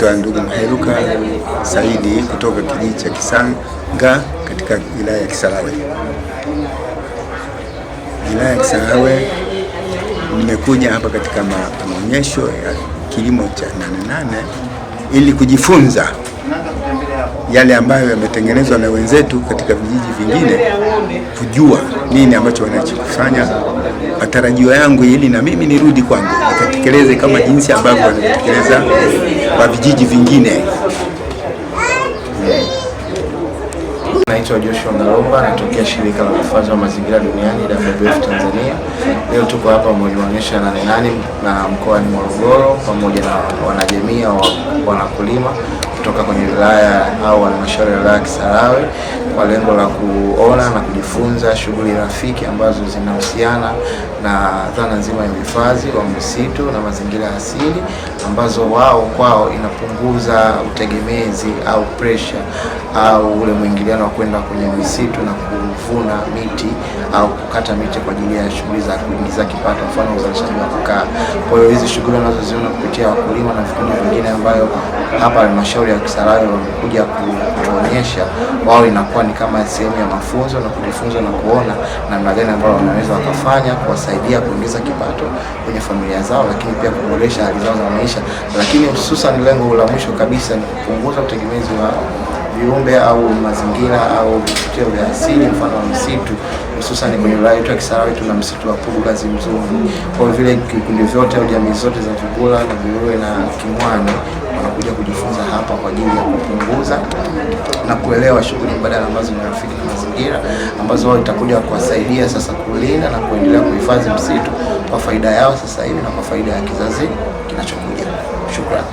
Ndugu Mheruka Saidi kutoka kijiji cha Kisanga katika wilaya ya Kisarawe. Wilaya ya Kisarawe, nimekuja hapa katika maonyesho ya kilimo cha Nane Nane ili kujifunza yale ambayo yametengenezwa na wenzetu katika vijiji vingine, kujua nini ambacho wanachofanya. Matarajio yangu ili na mimi nirudi kwangu nikatekeleze kama jinsi ambavyo wanatekeleza kwa vijiji vingine. Naitwa Joshua Ngalomba, natokea shirika la uhifadhi wa mazingira duniani WWF Tanzania. Leo tuko hapa maonyesho ya Nane Nane na mkoani Morogoro pamoja na wanajamii au wanakulima kutoka kwenye wilaya au halmashauri ya wilaya ya Kisarawe kwa lengo la kuona na kujifunza shughuli rafiki ambazo zinahusiana na dhana nzima ya uhifadhi wa misitu na mazingira asili, ambazo wao kwao inapunguza utegemezi au pressure au ule mwingiliano wa kwenda kwenye misitu na kuvuna miti au kukata miti kwa ajili ya shughuli za kuingiza kipato, mfano uzalishaji wa mkaa. Kwa hiyo hizi shughuli wanazoziona kupitia wakulima na vikundi vingine ambayo hapa halmashauri ya Kisarawe wamekuja kutuonyesha, wao inakuwa ni kama sehemu ya mafunzo na kujifunza na kuona namna gani ambayo wanaweza wakafanya kuwasaidia kuingiza kipato kwenye familia zao, lakini pia kuboresha hali zao za maisha, lakini hususan lengo la mwisho kabisa ni kupunguza utegemezi wa viumbe au mazingira au vivutio vya asili, mfano wa misitu, hususan kwenye wilaya yetu ya Kisarawe tuna msitu wa Pugu Gazi Mzumbi. Kwa vile vikundi vyote au jamii zote za Vibula na Viwewe na Kimwani wanakuja kujifunza hapa kwa ajili ya kupunguza na kuelewa shughuli mbadala ambazo ni rafiki na mazingira, ambazo wao itakuja kuwasaidia sasa kulinda na kuendelea kuhifadhi msitu kwa faida yao sasa hivi na kwa faida ya kizazi kinachokuja. Shukrani.